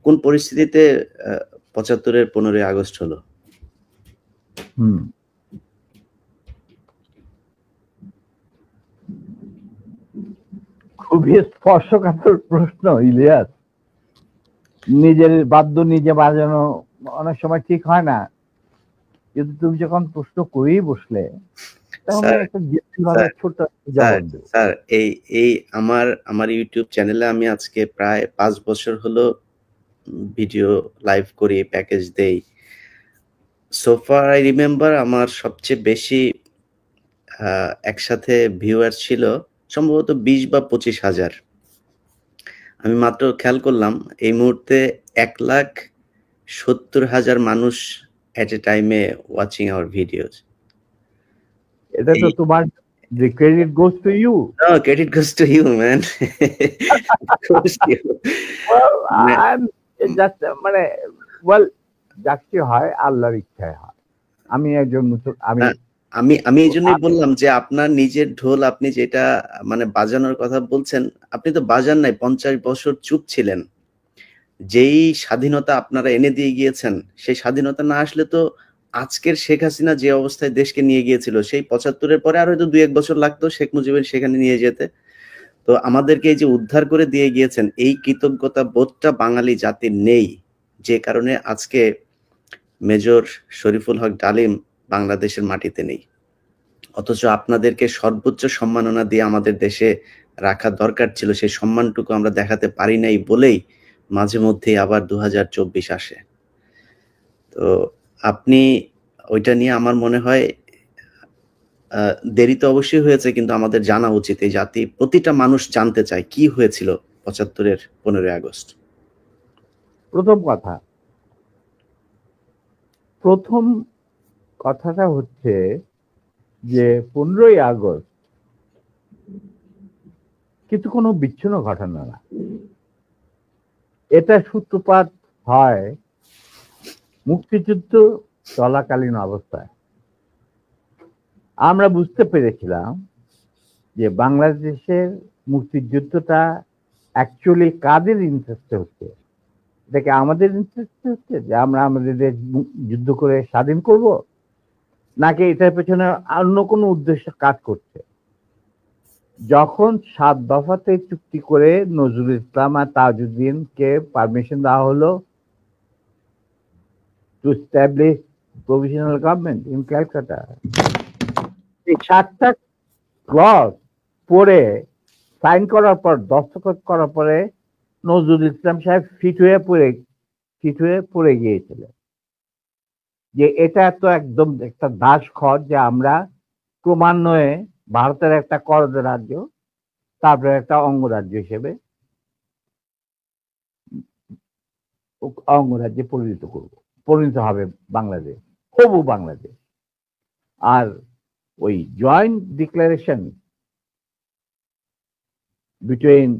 কোন পরিস্থিতিতে ৭৫-এর ১৫ই আগস্ট হলো? খুবই স্পর্শকাতর প্রশ্ন ইলিয়াস। নিজের বাদ্য নিজে বাজানো অনেক সময় ঠিক হয় না, কিন্তু তুমি যখন প্রশ্ন করেই বসলে স্যার এই আমার ইউটিউব চ্যানেলে আমি আজকে প্রায় 5 বছর হলো ভিডিও লাইভ করি, প্যাকেজ দেই। সো ফার আই রিমেম্বার আমার সবচেয়ে বেশি একসাথে ভিউয়ার ছিল সম্ভবত 20 বা 25,000। আমি মাত্র খেয়াল করলাম এই মুহূর্তে 1,70,000 মানুষ এট এ টাইমে ওয়াচিং আওয়ার ভিডিওস। এটা তো তোমার, the credit goes to you. No, credit goes to you, man. Goes to you. Well, I'm just well, যাকে হয় আল্লাহর ইচ্ছায় হয়। আমি একজন আমি এই জন্যই বললাম যে আপনার নিজের ঢোল আপনি যেটা মানে বাজানোর কথা বলছেন, আপনি তো বাজান নাই, 50 বছর চুপ ছিলেন। যেই স্বাধীনতা আপনারা এনে দিয়ে গিয়েছেন, সেই স্বাধীনতা না আসলে তো আজকের শেখ হাসিনা যে অবস্থায় দেশকে নিয়ে গিয়েছিল, সেই 75-এর পরে আর হয়তো 2-1 বছর লাগতো শেখ মুজিবের সেখানে নিয়ে যেতে। তো আমাদেরকে এই যে উদ্ধার করে দিয়ে গিয়েছেন, এই কৃতজ্ঞতা বোধটা বাঙালি জাতির নেই, যে কারণে আজকে মেজর শরীফুল হক ডালিম বাংলাদেশের মাটিতে নেই। অথচ আপনাদেরকে সর্বোচ্চ সম্মাননা দিয়ে আমাদের দেশে রাখা দরকার ছিল, সেই সম্মানটুকু আমরা দেখাতে পারি নাই বলেই মাঝে মধ্যেই আবার 2024 আসে। তো আপনি ওইটা নিয়ে আমার মনে হয় দেরি তো অবশ্যই হয়েছে, কিন্তু আমাদের জানা উচিত। এই জাতি প্রতিটা মানুষ জানতে চায় কি হয়েছিল 75-এর 15ই আগস্ট। প্রথম কথাটা হচ্ছে যে 15ই আগস্ট কিন্তু কোনো বিচ্ছিন্ন ঘটনা না। এটা সূত্রপাত হয় মুক্তিযুদ্ধ চলাকালীন অবস্থায়। আমরা বুঝতে পেরেছিলাম যে বাংলাদেশের মুক্তিযুদ্ধটা অ্যাকচুয়ালি কাদের ইন্টারেস্টে হচ্ছে। এটাকে আমাদের ইন্টারেস্টে হচ্ছে যে আমরা আমাদের দেশ যুদ্ধ করে স্বাধীন করব, নাকি এটার পেছনে অন্য কোনো উদ্দেশ্য কাজ করছে। যখন 7 দফাতে চুক্তি করে নজরুল ইসলাম আর তাজউদ্দিনকে পারমিশন দেওয়া হলো to establish provisional government in Calcutta, এই 7টা ক্লজ পড়ে সাইন করার পর, দস্তখত করার পরে নজরুল ইসলাম সাহেব ফিট হয়ে পড়ে গিয়েছিলেন যে এটা তো একদম একটা দাস খর, যে আমরা ক্রমান্বয়ে ভারতের একটা করদ রাজ্য, তারপরে একটা অঙ্গরাজ্য হিসেবে অঙ্গরাজ্যে পরিণত হবে বাংলাদেশ, হবু বাংলাদেশ। আর ওই joint declaration between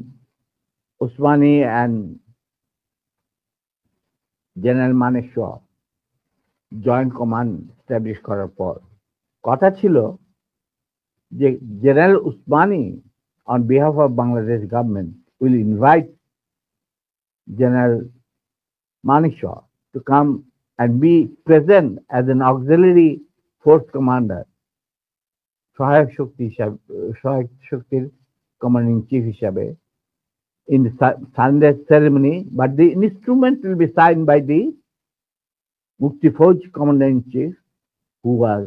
Usmani and general Manekshaw joint command establish করার পর কথা ছিল যে general Usmani on behalf of Bangladesh government will invite General Manekshaw to come and be present as an auxiliary force commander, সহায়ক শক্তির commanding chief হিসাবে, in the surrender ceremony, but the instrument will be signed by the Mukti Fauj commander-in-chief, who was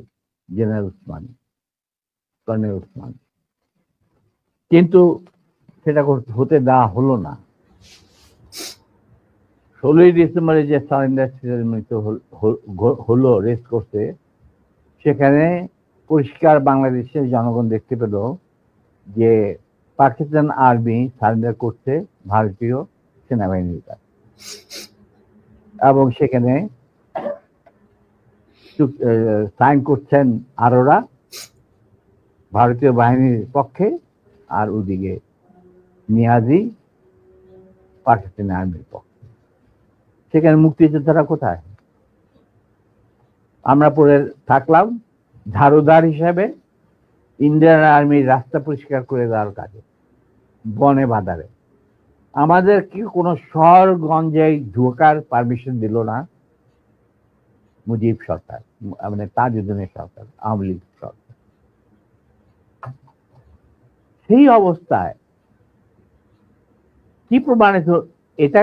General Usmani, Colonel Usmani. কিন্তু সেটা হতে দেওয়া হলো না। 16ই ডিসেম্বরে যে সারেন্ডার সেরেমনি হলো রেস করতে, সেখানে পরিষ্কার বাংলাদেশের জনগণ দেখতে পেল যে পাকিস্তান আর্মি সারেন্ডার করছে ভারতীয় সেনাবাহিনীর কাছে, এবং সেখানে সাইন করছেন আরোরা ভারতীয় বাহিনীর পক্ষে, আর ওদিকে নিয়াজি পাকিস্তানি আর্মির পক্ষে। সেখানে মুক্তিযোদ্ধারা কোথায়? আমরা পরে থাকলাম ঝাড়ুদার হিসাবে ইন্ডিয়ান আর্মির রাস্তা পরিষ্কার করে দেওয়ার কাজে, বনে বাজারে। আমাদেরকে কোনো শহরগঞ্জে ঢোকার পারমিশন দিল না মুজিব সরকার, মানে তাজউদ্দিনের সরকার, আওয়ামী লীগ সরকার। সেই অবস্থায় কি প্রমাণিত, এটা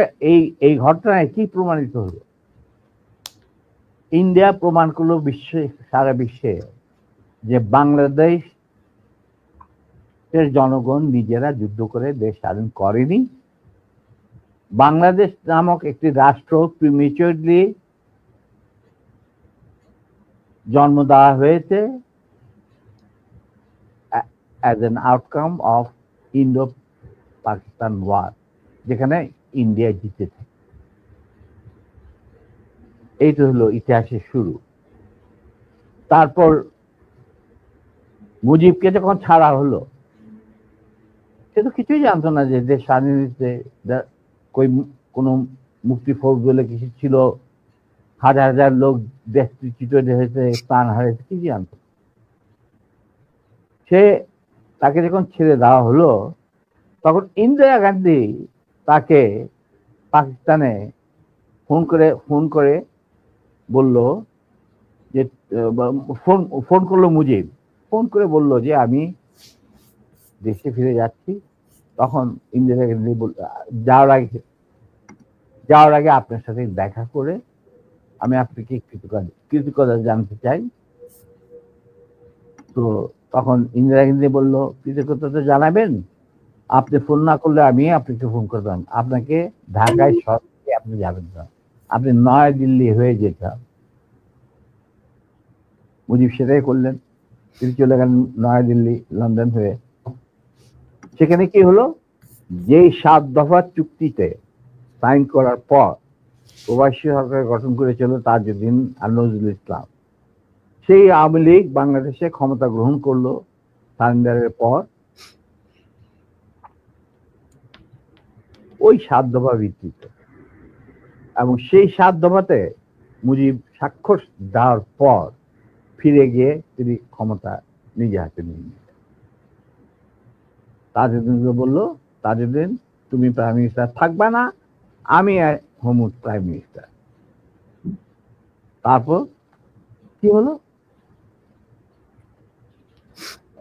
এই ঘটনায় কি প্রমাণিত হলো? ইন্ডিয়া প্রমাণ করলো সারা বিশ্বে যে বাংলাদেশের জনগণ নিজেরা যুদ্ধ করে দেশ স্বাধীন করেনি। বাংলাদেশ নামক একটি রাষ্ট্র প্রিমেচুরলি জন্ম দেওয়া হয়েছে as an outcome of Indo-Pakistan war, যেখানে ইন্ডিয়া জিতেছে। এইটা হলো ইতিহাসের শুরু। তারপর মুজিবকে যখন ছাড়া হলো, সে তো কিছুই জানতো না যে দেশ স্বাধীন হয়েছে, কোনো মুক্তি ফৌজ বলে কিছু ছিল, হাজার হাজার লোক দেশচ্যুত হয়েছে, প্রাণ হারিয়েছে, কি জানতো। তাকে যখন ছেড়ে দেওয়া হলো, তখন ইন্দিরা গান্ধী তাকে পাকিস্তানে ফোন করে বলল যে, ফোন করলো মুজিব, ফোন করে বলল যে আমি দেশে ফিরে যাচ্ছি। তখন ইন্দিরা গান্ধী যাওয়ার আগে আপনার সাথে দেখা করে আমি আপনাকে কৃতজ্ঞতা জানতে চাই। তো তখন ইন্দিরা গান্ধী বলল, কৃতজ্ঞতা জানাবেন, আপনি ফোন না করলে আমি আপনাকে ফোন করতাম, আপনাকে ঢাকায় সরাসরি আপনি যাবেন না, আপনি নয়াদিল্লি হয়ে যেতাম। মুজিব সেটাই করলেন, তিনি চলে গেলেন নয়াদিল্লি, লন্ডন হয়ে। সেখানে কি হলো, যেই 7 দফা চুক্তিতে সাইন করার পর প্রবাসী সরকার গঠন করেছিল তাজউদ্দিন আর নজরুল ইসলাম, সেই আওয়ামী লীগ বাংলাদেশে ক্ষমতা গ্রহণ করলো সারেন্ডারের পর। ওই 7 দফা ভিত্তিতে, এবং সেই 7 দফাতে মুজিব স্বাক্ষর দেওয়ার পর ফিরে গিয়ে তিনি ক্ষমতা নিজে হাতে নিয়ে নিলেন। তাজউদ্দিনকে বললো, তাজউদ্দিন তুমি প্রাইম মিনিস্টার থাকবা না, আমি হবো প্রাইম মিনিস্টার। তারপর কি হলো,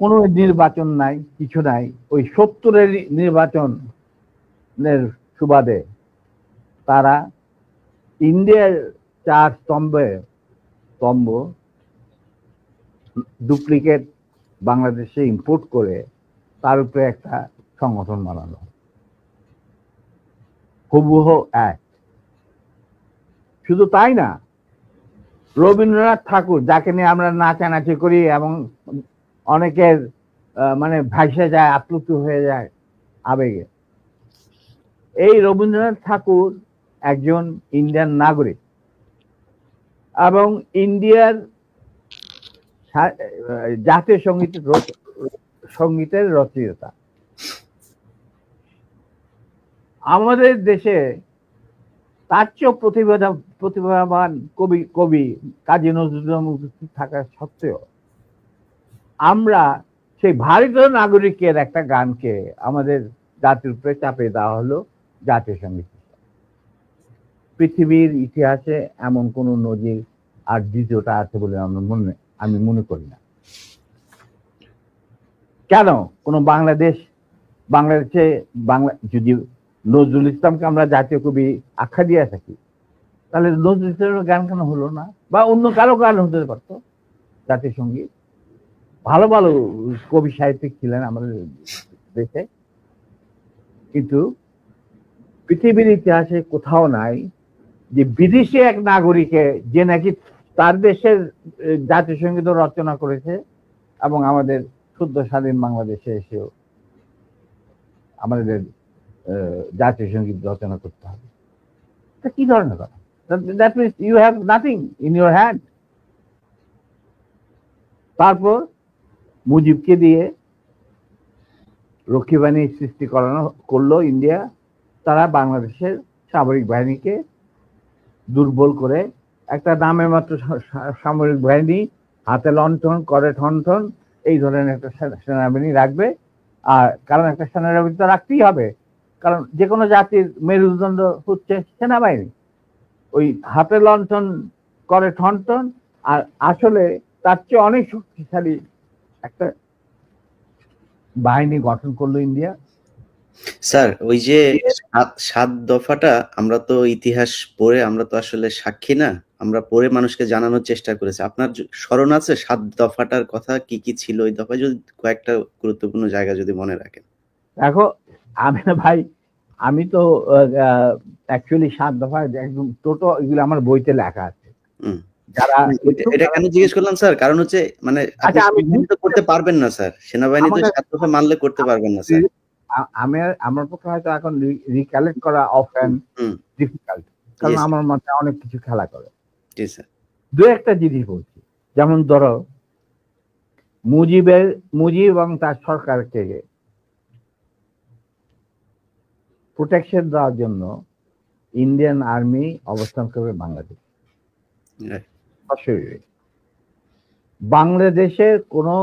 কোনো নির্বাচন নাই, কিছু নাই। ওই 70-এর নির্বাচনের সুবাদে তারা ইন্ডিয়ার 4 স্তম্ভ ডুপ্লিকেট বাংলাদেশে ইম্পোর্ট করে তার উপরে একটা সংগঠন বানানো, হুবহু এক। শুধু তাই না, রবীন্দ্রনাথ ঠাকুর, যাকে নিয়ে আমরা নাচানাচি করি এবং অনেকের মানে ভাসে যায়, আপ্লুত হয়ে যায় আবেগে, এই রবীন্দ্রনাথ ঠাকুর একজন ইন্ডিয়ান নাগরিক এবং ইন্ডিয়ার জাতীয় সঙ্গীতের রচয়িতা। আমাদের দেশে তার চেয়েও প্রতিভাবান কবি কাজী নজরুল ইসলাম থাকা সত্ত্বেও আমরা সেই ভারতীয় নাগরিকের একটা গানকে আমাদের জাতির উপরে চাপিয়ে দেওয়া হলো জাতীয় সঙ্গীত। পৃথিবীর ইতিহাসে এমন কোন নজির আর দ্বিতীয়টা আছে বলে আমি মনে করি না। কেন কোন বাংলাদেশে যদি নজরুল ইসলামকে আমরা জাতীয় কবি আখ্যা দিয়ে থাকি, তাহলে নজরুল ইসলামের গান কেন হলো না? বা অন্য কারো গান হতে পারতো জাতীয় সঙ্গীত। ভালো ভালো কবি সাহিত্যিক ছিলেন আমাদের দেশে, কিন্তু পৃথিবীর ইতিহাসে কোথাও নাই যে বিদেশি এক নাগরিকে, যে নাকি তার দেশের জাতীয় সঙ্গীত রচনা করেছে এবং আমাদের শুদ্ধ স্বাধীন বাংলাদেশে এসেও আমাদের জাতীয় সঙ্গীত রচনা করতে হবে। কি ধরনের কথা? That means you have nothing in your hand. তারপর মুজিবকে দিয়ে রক্ষী বাহিনী সৃষ্টি করলো ইন্ডিয়া। তারা বাংলাদেশের সামরিক বাহিনীকে দুর্বল করে একটা নামের মাত্র সামরিক বাহিনী, হাতে লণ্ঠন, করে ঠনঠন, এই ধরনের একটা সেনাবাহিনী রাখবে। আর কারণ একটা সেনাবাহিনী তো রাখতেই হবে, কারণ যে কোনো জাতির মেরুদণ্ড হচ্ছে সেনাবাহিনী। ওই হাতে লণ্ঠন করে ঠনঠন, আর আসলে তার চেয়ে অনেক শক্তিশালী একটা বাহিনী গঠন করলো ইন্ডিয়া। স্যার ওই যে 7 দফাটা আমরা তো ইতিহাস পড়ে আমরা তো আসলে সাক্ষী না, আমরা পড়ে মানুষকে জানানোর চেষ্টা করেছি। আপনার স্মরণ আছে 7 দফাটার কথা কি কি ছিল ওই দফায়? যদি কয়েকটা গুরুত্বপূর্ণ জায়গা যদি মনে রাখেন। দেখো, আমি ভাই, আমি তো অ্যাকচুয়ালি 7 দফা একদম টোটো এগুলো আমার বইতে লেখা আছে। যারা এটা কেন জিজ্ঞেস করলাম স্যার, কারণ হচ্ছে মানে আপনি সেনাবাহিনী তো করতে পারবেন না স্যার, সেনাবাহিনী তো 7 দফা মানলে করতে পারবেন না স্যার। আমার পক্ষে হয়তো এখন রিকালেক্ট করা অফেন ডিফিকাল্ট, কারণ আমার মাথায় অনেক কিছু খেলা করে। জি স্যার। দু একটা জিনিস বলছি, যেমন ধরো মুজিব এবং তার সরকারকে প্রোটেকশন দেওয়ার জন্য ইন্ডিয়ান আর্মি অবস্থান করবে বাংলাদেশ। বাংলাদেশের কোনো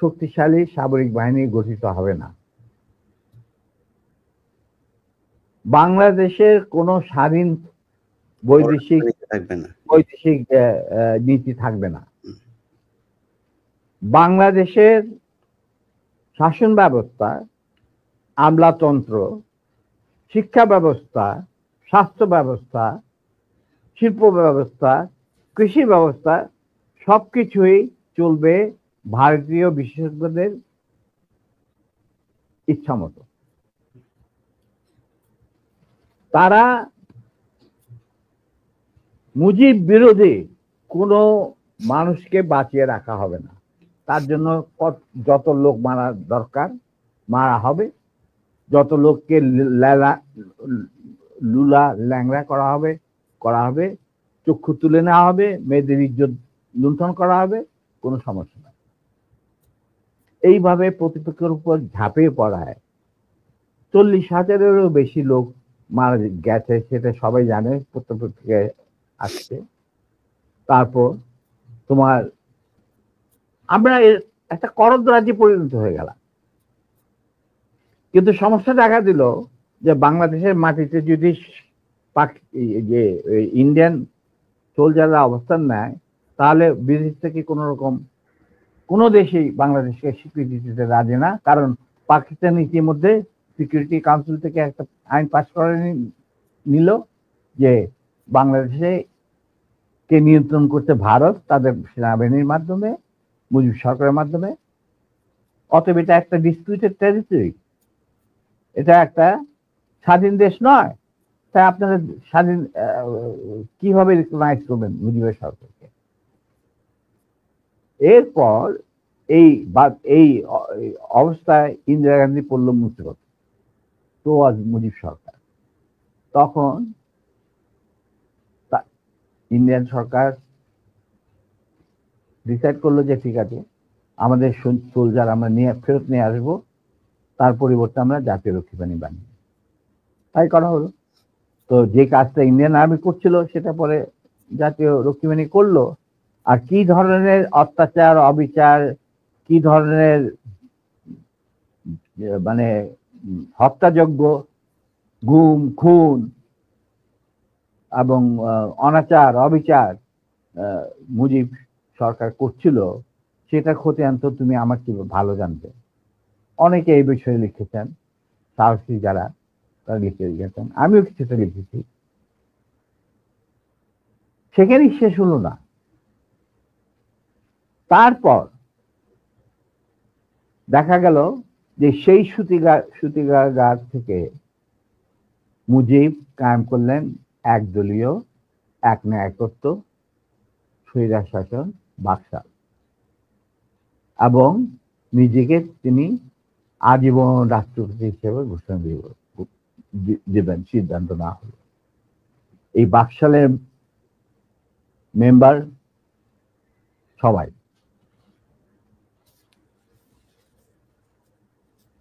শক্তিশালী সামরিক বাহিনী গঠিত হবে না। বাংলাদেশের কোনো স্বাধীন বৈদেশিক নীতি থাকবে না। বাংলাদেশের শাসন ব্যবস্থা, আমলাতন্ত্র, শিক্ষা ব্যবস্থা, স্বাস্থ্য ব্যবস্থা, শিল্প ব্যবস্থা, কৃষি ব্যবস্থা সবকিছুই চলবে ভারতীয় বিশেষজ্ঞদের ইচ্ছা মতো। তারা মুজিব বিরোধী কোনো মানুষকে বাঁচিয়ে রাখা হবে না। তার জন্য যত লোক মারা দরকার মারা হবে, যত লোককে লুলা ল্যাংড়া করা হবে, চক্ষু তুলে নেওয়া হবে, মেয়েদের ইজ্জত লুণ্ঠন করা হবে, কোনো সমস্যা নাই। এইভাবে প্রতিপক্ষের উপর ঝাঁপিয়ে পড়ায় 40,000-এরও বেশি লোক মারা গেছে, সেটা সবাই জানে, প্রত্যেক আসছে। তারপর তোমার আমরা একটা করদ রাজ্যে পরিণত হয়ে গেলাম। কিন্তু সমস্যা দেখা দিল যে বাংলাদেশের মাটিতে যদি যে ইন্ডিয়ান সোলজাররা অবস্থান নেয়, তাহলে বিদেশ থেকে কোনো দেশেই বাংলাদেশকে স্বীকৃতি দিতে রাজি না। কারণ পাকিস্তান ইতিমধ্যে সিকিউরিটি কাউন্সিল থেকে একটা আইন পাস করে নিল যে বাংলাদেশে কে নিয়ন্ত্রণ করতে ভারত, তাদের সেনাবাহিনীর মাধ্যমে, মুজিব সরকারের মাধ্যমে। অতএব এটা একটা ডিসপিউটেড টেরিটরি, এটা একটা স্বাধীন দেশ নয়। তাই আপনারা স্বাধীন কিভাবে রিকগনাইজ করবেন মুজিবের সরকারকে? এরপর এই অবস্থায় ইন্দিরা গান্ধী পড়ল মুসিবত, তো আজ মুজিব সরকার। তখন ইন্ডিয়ান সরকার ডিসাইড করলো যে ঠিক আছে, আমাদের সোলজার আমরা ফেরত নিয়ে আসবো, তার পরিবর্তে আমরা জাতীয় রক্ষী বাহিনী বানিয়ে। তাই করা হলো। তো যে কাজটা ইন্ডিয়ান আর্মি করছিল সেটা পরে জাতীয় রক্ষী বাহিনী করলো। আর কি ধরনের অত্যাচার, অবিচার, কি ধরনের মানে হত্যাযজ্ঞ, গুম, খুন এবং অনাচার, অবিচার মুজিব সরকার করছিল, সেটা খতিয়ান তো তুমি আমার কি ভালো জানবে। অনেকে এই বিষয়ে লিখেছেন, সাহসী যারা তারা লিখে গেছেন, আমিও কিছুটা লিখেছি। সেখানেই শেষ হলো না। তারপর দেখা গেল যে সেই সুতিগার থেকে মুজিব কায়েম করলেন একদলীয় এক ন্যায়তত্ত্ব, স্বৈরাচার শাসন, বাকশাল, এবং নিজেকে তিনি আজীবন রাষ্ট্রপতি হিসেবে ঘোষণা দেবেন সিদ্ধান্ত না হলো। এই বাকশালের মেম্বার সবাই।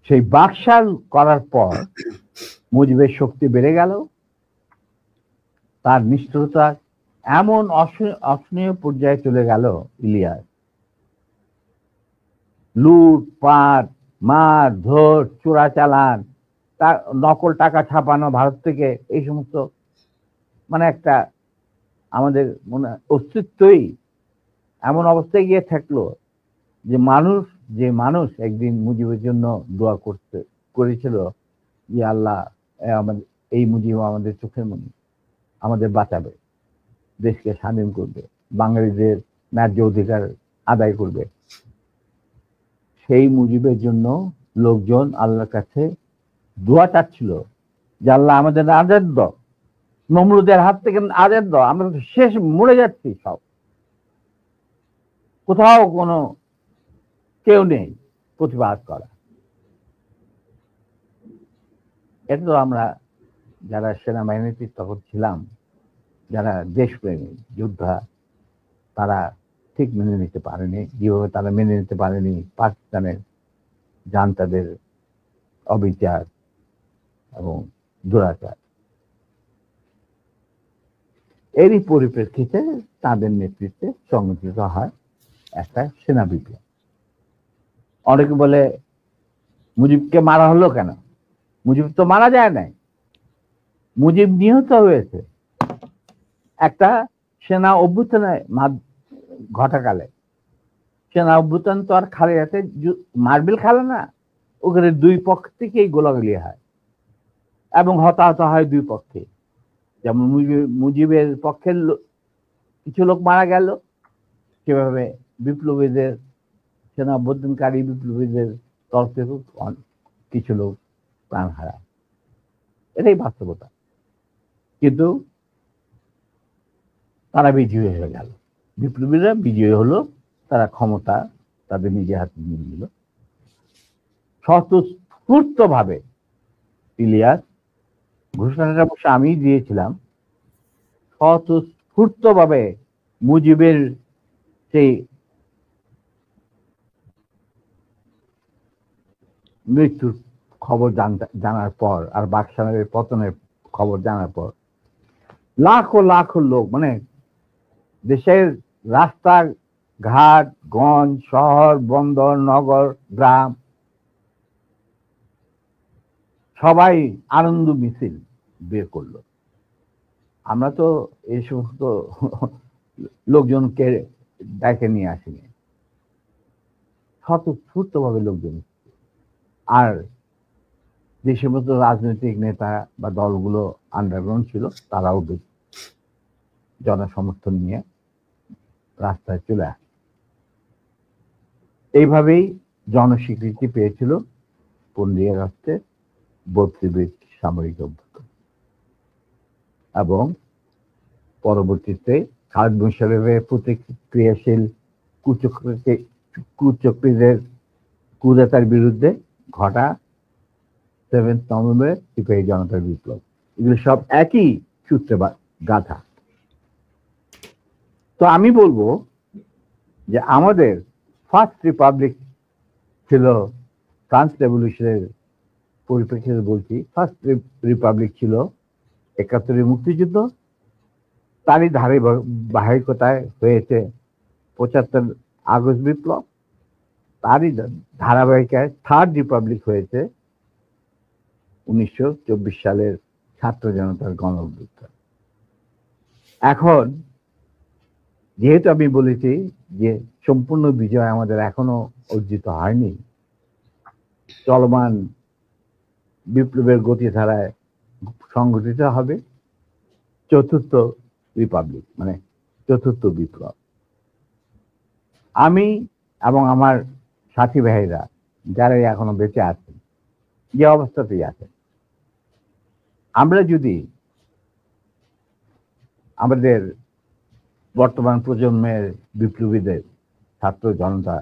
সেই বাকশাল করার পর মুজিবের শক্তি বেড়ে গেল, তার নিষ্ঠুরতা এমন অসহনীয় পর্যায়ে চলে গেল, ইলিয়াস, লুটপাট, মারধর, চোরাচালান, তার নকল টাকা ছাপানো ভারত থেকে, এই সমস্ত মানে একটা আমাদের মনে অস্তিত্বই এমন অবস্থায় গিয়ে থাকলো যে মানুষ একদিন মুজিবের জন্য দোয়া করেছিল, যে আল্লাহ আমাদের এই মুজিব আমাদের চোখের মনি, আমাদের বাঁচাবে, দেশকে স্বাধীন করবে, বাঙালিদের ন্যায্য অধিকার আদায় করবে। সেই মুজিবের জন্য লোকজন আল্লাহর কাছে দোয়া চাচ্ছিল যে আল্লাহ আমাদের আজাদ দাও, নমরুদের হাত থেকে আজাদ দাও, আমরা তো শেষ, মরে যাচ্ছি সব, কোথাও কোনো কেউ নেই প্রতিবাদ করা। এটা তো আমরা যারা সেনাবাহিনীতে তখন ছিলাম, যারা দেশপ্রেমী যোদ্ধা, তারা ঠিক মেনে নিতে পারেনি। যেভাবে তারা মেনে নিতে পারেনি পাকিস্তানের জান্তাদের অবিচার এবং দুরাচার। এরই পরিপ্রেক্ষিতে তাদের নেতৃত্বে সংগঠিত হয় একটা সেনা বিপ্লব। অনেকে বলে মুজিবকে মারা হলো কেন? মুজিব তো মারা যায় নাই, মুজিব নিহত হয়েছে একটা সেনা অভ্যুত্থানে ঘটাকালে। সেনা অভ্যুত্থান তো আর খালি হাতে মার্বেল খেলে না, ওখানে দুই পক্ষ থেকেই গোলাগুলি হয় এবং হতাহত হয় দুই পক্ষে। যেমন মুজিবের পক্ষের কিছু লোক মারা গেল, সেভাবে বিপ্লবীদের, সেনা অভ্যুত্থানকারী বিপ্লবীদের তরফ থেকে কিছু লোক প্রাণ হারায়। এটাই বাস্তবতা। কিন্তু তারা বিজয়ী হয়ে গেল, বিপ্লবীরা বিজয়ী হলো, তারা ক্ষমতা তাদের নিজের হাতে নিয়ে নিল স্বতঃস্ফূর্ত ভাবে। ইলিয়াস, ঘোষণাটা অবশ্য আমি দিয়েছিলাম, স্বতঃস্ফূর্ত ভাবে মুজিবের সেই মৃত্যুর খবর জানার পর আর বাকশালের পতনের খবর জানার পর লাখো লাখো লোক, মানে দেশের রাস্তা ঘাট, গঞ্জ, শহর, বন্দর, নগর, গ্রাম, সবাই আনন্দ মিছিল বের করলো। আমরা তো এই সমস্ত লোকজনকে ডেকে নিয়ে আসিনি, স্বতঃস্ফূর্ত ভাবে লোকজন। আর যে সমস্ত রাজনৈতিক নেতা বা দলগুলো আন্ডারগ্রাউন্ড ছিল, তারাও জনসমর্থন নিয়ে রাস্তায় চলে আসে। এইভাবেই জনস্বীকৃতি পেয়েছিল 15 আগস্টের 32 সামরিক অভ্যুত্থান। এবং পরবর্তীতে খালেদ মোশাররফের প্রতিক্রিয়াশীল কুচক্রীদের কুদেতার বিরুদ্ধে ঘটা 7 নভেম্বর সিপাহী জনতার বিপ্লব। এগুলো সব একই সূত্রে গাথা। তো আমি বলবো যে আমাদের ফার্স্ট রিপাবলিক ছিল, ফ্রান্স রেভলিউশনের পরিপ্রেক্ষিতে বলছি, ফার্স্ট রিপাবলিক ছিল 71 মুক্তিযুদ্ধ, তারই ধারাবাহিকতায় হয়েছে 75 আগস্ট বিপ্লব, তারই ধারাবাহিকায় থার্ড রিপাবলিক হয়েছে 1924 সালের ছাত্র জনতার গণ অভ্যুত্থান। এখন যেহেতু আমি বলেছি যে সম্পূর্ণ বিজয় আমাদের এখনো অর্জিত হয়নি, চলমান বিপ্লবের গতিধারায় সংগঠিত হবে চতুর্থ রিপাবলিক, মানে চতুর্থ বিপ্লব। আমি এবং আমার সাথী ভাইরা যারা এখনো বেঁচে আছেন, যে অবস্থাতেই আছেন, আমরা যদি আমাদের বর্তমান প্রজন্মের বিপ্লবীদের, ছাত্র জনতা,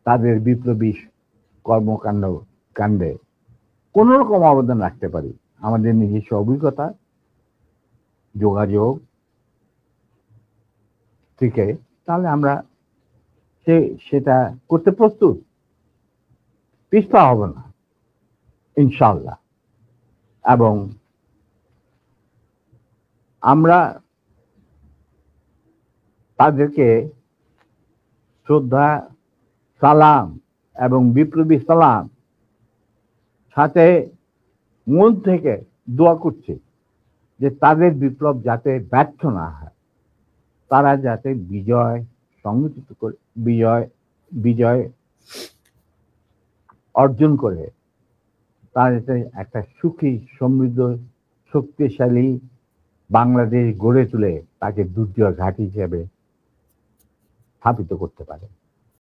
তাদের বিপ্লবী কাণ্ডে কোন রকম অবদান রাখতে পারি, আমাদের নিজস্ব অভিজ্ঞতা, যোগাযোগ থেকে, তাহলে আমরা সেটা করতে প্রস্তুত, পিছপা হব না ইনশাআল্লাহ। এবং আমরা তাদেরকে শ্রদ্ধা, সালাম এবং বিপ্লবী সালাম সাথে মন থেকে দোয়া করছি যে তাদের বিপ্লব যাতে ব্যর্থ না হয়, তারা যাতে বিজয় সংগঠিত করে বিজয় অর্জন করে, তার যাতে একটা সুখী সমৃদ্ধ শক্তিশালী বাংলাদেশ গড়ে তুলে তাকে দুর্যোগ ঘাঁটি হিসেবে স্থাপিত করতে পারে।